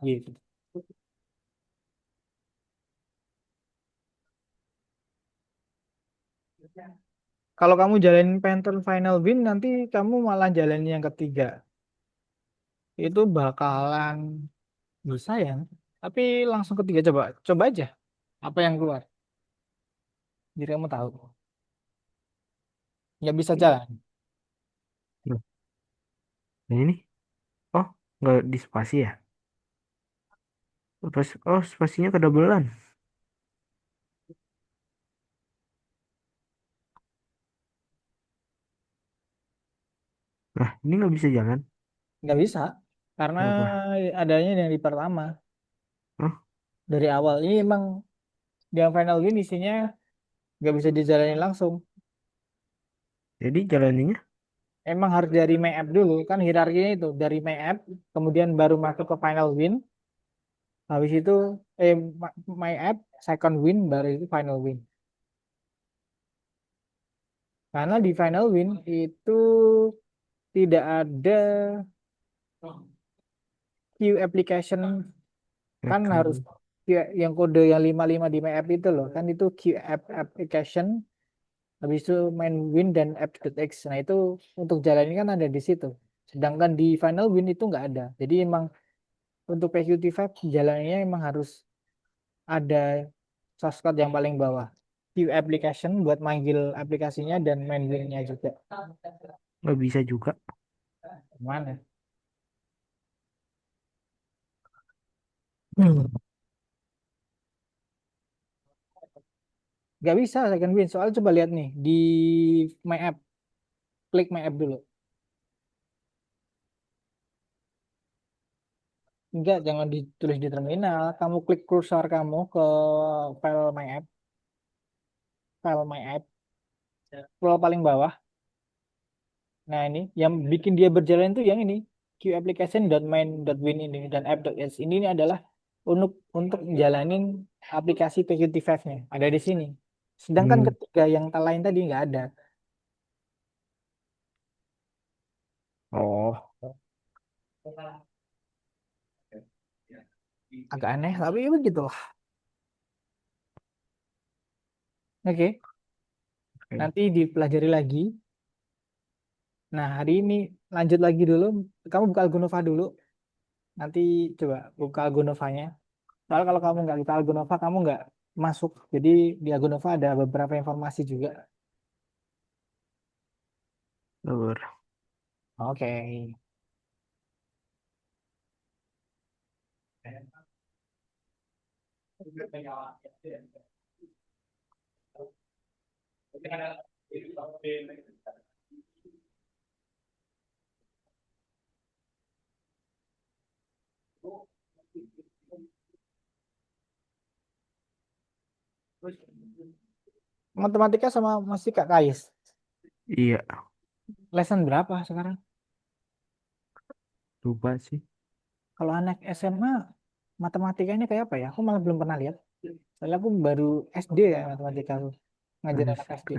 gitu. Kalau kamu jalanin Panther Final Win, nanti kamu malah jalanin yang ketiga. Itu bakalan bisa ya. Tapi langsung ketiga coba. Coba aja. Apa yang keluar. Jadi kamu tahu. Nggak bisa jalan. Loh, yang ini? Oh, nggak di spasi ya? Oh, spasinya kedobelan. Nah, ini nggak bisa jalan. Nggak bisa. Karena Kenapa? adanya yang di pertama. Oh, Dari awal. Ini emang yang Final Win isinya nggak bisa dijalanin langsung. jadi jalaninya? Emang harus dari My App dulu. Kan hierarkinya itu. Dari My App. Kemudian baru masuk ke Final Win. Habis itu eh My App second win baru itu final win. Karena di final win itu tidak ada queue application kan harus Rekan. yang kode yang 55 di My App itu loh kan itu queue app application Habis itu main win dan app.x. Nah itu untuk jalan ini kan ada di situ. Sedangkan di final win itu nggak ada. Jadi emang untuk PQT5 jalannya emang harus ada source code yang paling bawah. View application buat manggil aplikasinya dan main winnya juga. Nggak bisa juga. Mana? Hmm. Nggak bisa second win. Soalnya coba lihat nih di my app. Klik my app dulu. Enggak, jangan ditulis di terminal. Kamu klik kursor kamu ke file my app. File my app. Scroll paling bawah. Nah ini yang bikin dia berjalan itu yang ini qapplication.main.win ini dan app.sh ini adalah untuk jalanin aplikasi PQT5-nya ada di sini. Sedangkan Hmm. ketiga yang lain tadi nggak ada. Oh, Agak aneh tapi ya begitu lah. Oke, oke. nanti dipelajari lagi. Nah hari ini lanjut lagi dulu. Kamu buka Algonova dulu. Nanti coba buka Algonovanya. Soalnya kalau kamu nggak buka Algonova kamu nggak masuk. Jadi di Algonova ada beberapa informasi juga. Bener. Oke. Matematika sama masih Kak Kais. Iya, Lesson berapa sekarang? lupa sih. Kalau anak SMA, matematikanya kayak apa ya? Aku malah belum pernah lihat. Soalnya aku baru SD ya matematika aku. Ngajar anak SD.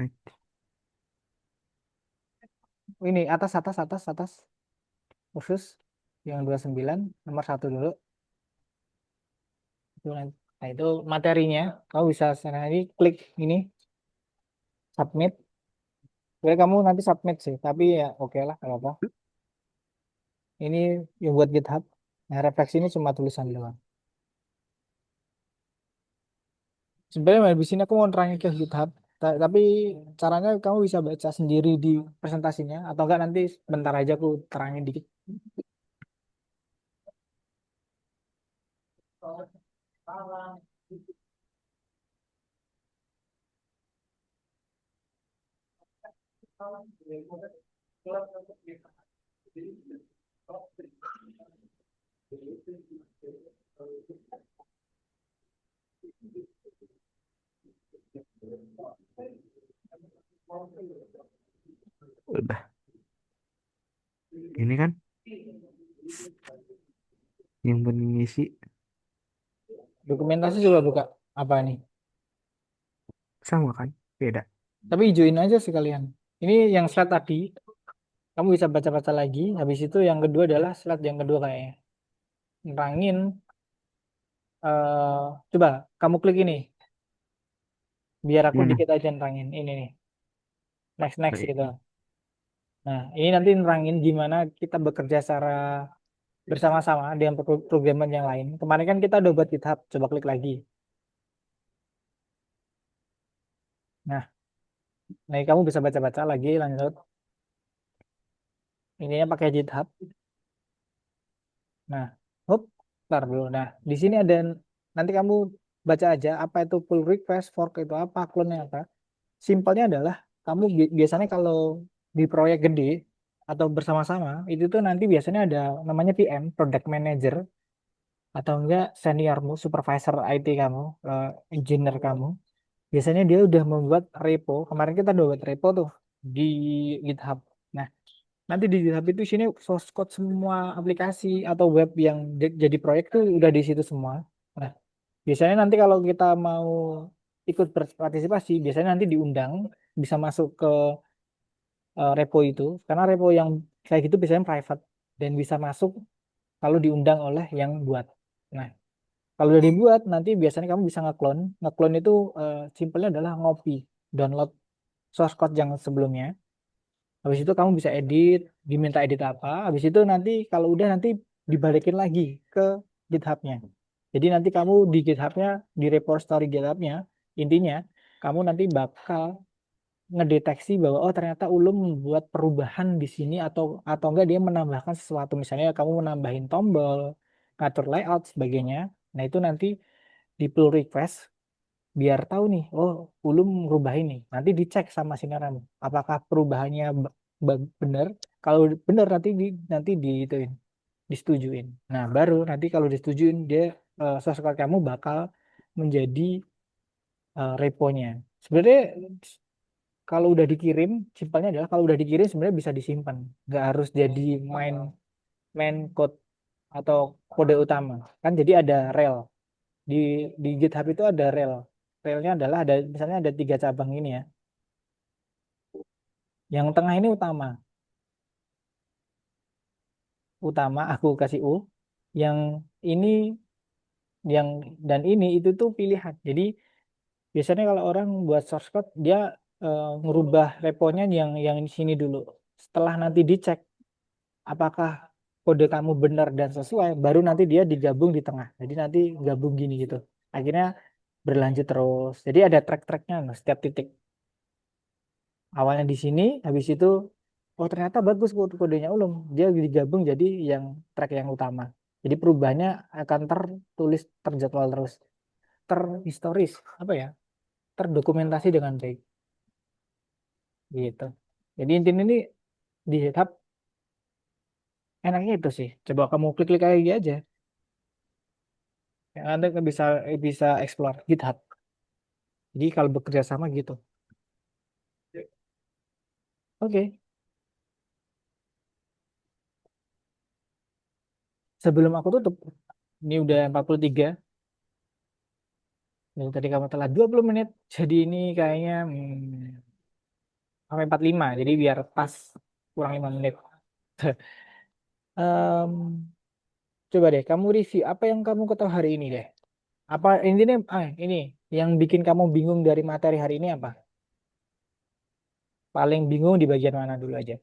Ini atas, atas, atas, atas. Khusus yang 29 nomor satu dulu. Nah, itu materinya. Kamu bisa sekarang ini klik ini, submit. Boleh kamu nanti submit sih, tapi ya oke lah, kalau apa. Ini yang buat GitHub. Nah, refleksi ini cuma tulisan doang. Sebenarnya di sini aku mau nerangin ke GitHub, tapi caranya kamu bisa baca sendiri di presentasinya, atau enggak nanti bentar aja aku terangin dikit. Udah. Ini kan yang penting isi Dokumentasi coba buka apa nih? sama kan? Beda. Tapi hijauin aja sekalian. Ini yang slide tadi, kamu bisa baca-baca lagi. Habis itu yang kedua adalah slide yang kedua kayaknya. Nerangin, coba kamu klik ini, biar aku Mana? dikit aja nerangin. Ini nih, next next Baik. gitu. Nah, ini nanti nerangin gimana kita bekerja secara bersama-sama dengan programmer yang lain. Kemarin kan kita udah buat GitHub, coba klik lagi. Nah, nah kamu bisa baca-baca lagi lanjut. Ininya pakai GitHub. Nah, hop, ntar dulu. Nah, di sini ada nanti kamu baca aja apa itu pull request, fork itu apa, clone-nya apa. Simpelnya adalah kamu biasanya kalau di proyek gede atau bersama-sama itu tuh nanti biasanya ada namanya PM, Product Manager atau enggak seniormu, supervisor IT kamu, engineer kamu. Biasanya dia udah membuat repo. Kemarin kita udah buat repo tuh di GitHub. Nah, nanti di GitHub itu sini source code semua aplikasi atau web yang jadi proyek tuh udah di situ semua. Nah, biasanya nanti kalau kita mau ikut berpartisipasi, biasanya nanti diundang bisa masuk ke repo itu. Karena repo yang kayak gitu biasanya private dan bisa masuk kalau diundang oleh yang buat. Nah, kalau udah dibuat, nanti biasanya kamu bisa ngeklon. Ngeklon itu simpelnya adalah ngopi, download source code yang sebelumnya. Habis itu kamu bisa edit, diminta edit apa. Habis itu nanti kalau udah nanti dibalikin lagi ke GitHub-nya. Jadi nanti kamu di GitHub-nya, di repository GitHub-nya, intinya kamu nanti bakal ngedeteksi bahwa oh ternyata Ulum membuat perubahan di sini atau enggak dia menambahkan sesuatu. Misalnya kamu menambahin tombol, ngatur layout sebagainya. Nah, itu nanti di pull request biar tahu nih, oh Ulum merubah ini. Nanti dicek sama Sinaram apakah perubahannya benar. Kalau benar nanti ituin, disetujuin. Nah, baru nanti kalau disetujuin dia source code kamu bakal menjadi reponya. Sebenarnya kalau udah dikirim, simpelnya adalah kalau udah dikirim sebenarnya bisa disimpan. Nggak harus jadi main main code atau kode utama. Kan jadi ada rel. Di di GitHub itu ada rel. Relnya adalah ada misalnya ada 3 cabang ini ya. Yang tengah ini utama. Utama aku kasih U. Yang ini yang dan ini itu tuh pilihan. Jadi biasanya kalau orang buat source code dia ngerubah reponya yang di sini dulu. Setelah nanti dicek apakah kode kamu benar dan sesuai, baru nanti dia digabung di tengah. Jadi nanti gabung gini gitu. Akhirnya berlanjut terus. Jadi ada track-tracknya nah, setiap titik. Awalnya di sini, habis itu, oh ternyata bagus kodenya Ulum. Dia digabung jadi yang track yang utama. Jadi perubahannya akan tertulis, terjadwal terus, terhistoris, apa ya, terdokumentasi dengan baik. Gitu. Jadi intinya ini di GitHub enaknya itu sih. Coba kamu klik-klik kayak aja. Ya, nanti bisa bisa explore GitHub. Jadi kalau bekerja sama gitu. Oke, sebelum aku tutup, ini udah 43. Dari tadi kamu telah 20 menit. Jadi ini kayaknya sampai 45. Jadi biar pas kurang 5 menit. Em, coba deh, kamu review apa yang kamu ketahui hari ini deh. Apa intinya, ini yang bikin kamu bingung dari materi hari ini apa? Paling bingung di bagian mana dulu aja?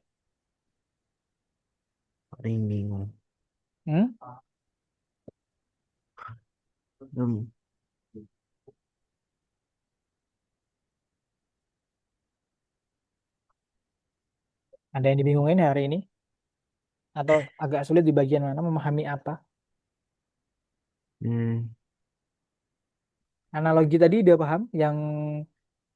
Paling bingung. Hmm? Hmm. Ada yang dibingungin hari ini? Atau agak sulit di bagian mana memahami apa? Hmm. Analogi tadi udah paham yang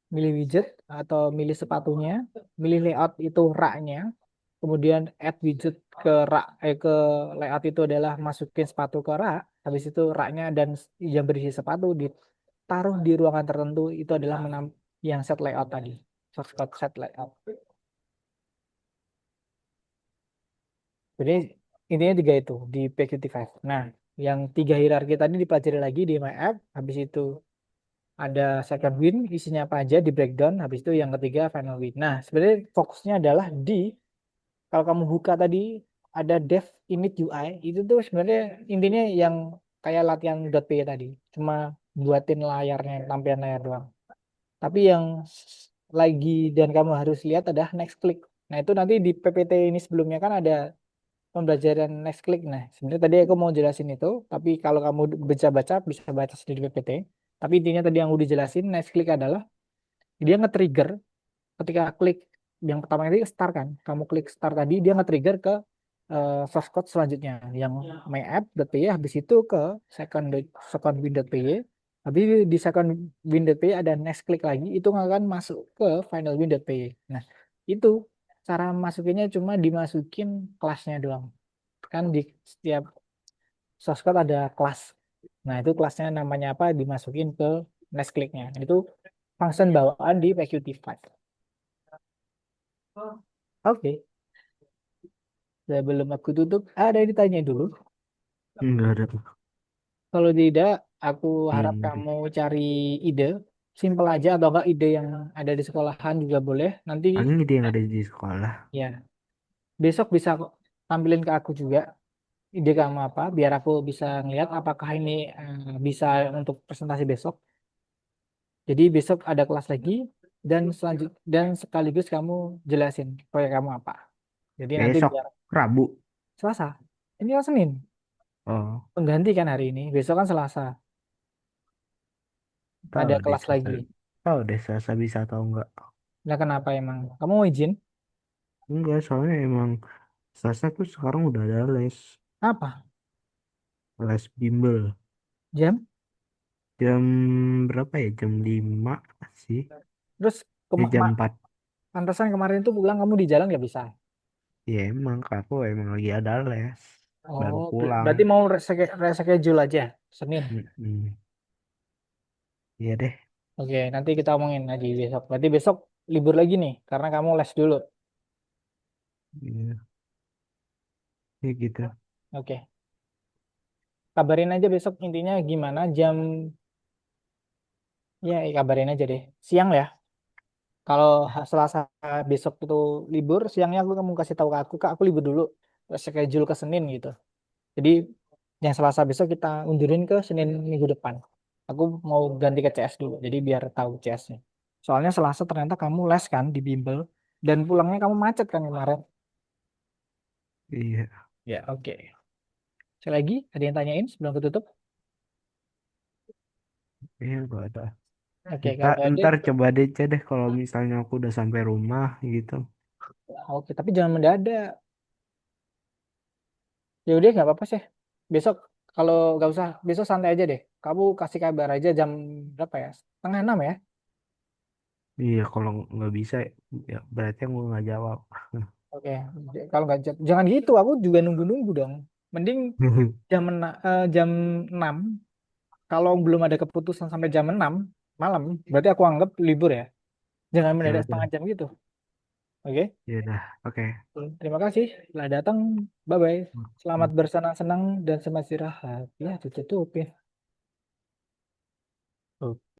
milih widget atau milih sepatunya, milih layout itu rak-nya, kemudian add widget ke rak ke layout itu adalah masukin sepatu ke rak, habis itu raknya dan yang berisi sepatu ditaruh di ruangan tertentu itu adalah yang set layout tadi, shortcut set layout. Jadi intinya 3 itu di PQT5. Nah, yang 3 hierarki tadi dipelajari lagi di My App, habis itu ada second win, isinya apa aja di breakdown, habis itu yang ketiga final win. Nah, sebenarnya fokusnya adalah di kalau kamu buka tadi ada dev init UI, itu tuh sebenarnya intinya yang kayak latihan .py tadi, cuma buatin layarnya, tampilan layar doang. Tapi yang lagi dan kamu harus lihat adalah next click. Nah, itu nanti di PPT ini sebelumnya kan ada pembelajaran next click. Nah, sebenarnya tadi aku mau jelasin itu, tapi kalau kamu baca-baca bisa baca sendiri di PPT. Tapi intinya tadi yang udah dijelasin, next click adalah dia nge-trigger ketika klik yang pertama itu start kan. Kamu klik start tadi dia nge-trigger ke source code selanjutnya yang myapp.py habis itu ke second second win.py. Habis di second win.py ada next click lagi itu akan masuk ke final win.py. Nah, itu cara masukinnya cuma dimasukin kelasnya doang. Kan di setiap source code ada kelas. Nah, itu kelasnya namanya apa dimasukin ke next click-nya. Itu function bawaan di PQT5. Oke, sebelum aku tutup, ada yang ditanya dulu. Enggak ada. Kalau tidak, aku harap Hmm. kamu cari ide, simple aja atau enggak ide yang ada di sekolahan juga boleh. Nanti Paling ide yang ada di sekolah. ya besok bisa kok tampilin ke aku juga ide kamu apa, biar aku bisa ngeliat apakah ini bisa untuk presentasi besok. Jadi besok ada kelas lagi. dan sekaligus kamu jelasin proyek kamu apa. Jadi nanti Besok biar Rabu. Selasa. Ini kan Senin. Oh, Pengganti kan hari ini. Besok kan Selasa. tahu Ada deh kelas Selasa. lagi. Tahu deh Selasa bisa atau enggak. Nah, kenapa emang? Kamu mau izin? Enggak, soalnya emang Selasa tuh sekarang udah ada les. Apa? Les bimbel. Jam? Jam berapa ya? Jam 5 sih. Terus Jam 4. pantesan kemarin tuh pulang kamu di jalan nggak bisa. Ya emang aku emang lagi ada les. Baru Oh, pulang. berarti mau reschedule aja Senin. Mm-mm. Iya deh. Oke, nanti kita omongin lagi besok. Berarti besok libur lagi nih, karena kamu les dulu. Iya, ya gitu. Oke, kabarin aja besok intinya gimana jam, ya kabarin aja deh. Siang ya. Kalau Selasa besok itu libur, siangnya kamu kasih tahu ke aku, Kak, aku libur dulu. Terus schedule ke Senin gitu. Jadi yang Selasa besok kita undurin ke Senin minggu depan. Aku mau ganti ke CS dulu, jadi biar tahu CS-nya. Soalnya Selasa ternyata kamu les kan di bimbel, dan pulangnya kamu macet kan kemarin. Iya. Ya, oke. Sekali lagi, ada yang tanyain sebelum tutup? Iya gak ada. Oke, Ntar, kalau nggak ada, ntar coba cek deh kalau misalnya aku udah sampai rumah gitu. oke. Tapi jangan mendadak. Ya udah, nggak apa-apa sih. Besok, kalau nggak usah, besok santai aja deh. Kamu kasih kabar aja jam berapa ya? Setengah enam ya? Iya kalau nggak bisa ya berarti aku nggak jawab. Oke. Kalau nggak, jangan gitu. Aku juga nunggu-nunggu dong. Mending jam 6. Kalau belum ada keputusan sampai jam 6 malam, berarti aku anggap libur ya. Jangan Ya mendadak udah, setengah jam gitu. Oke. ya udah. Oke. Terima kasih telah datang. Bye-bye. Selamat Hmm. bersenang-senang dan selamat istirahat. Ya, tutupin.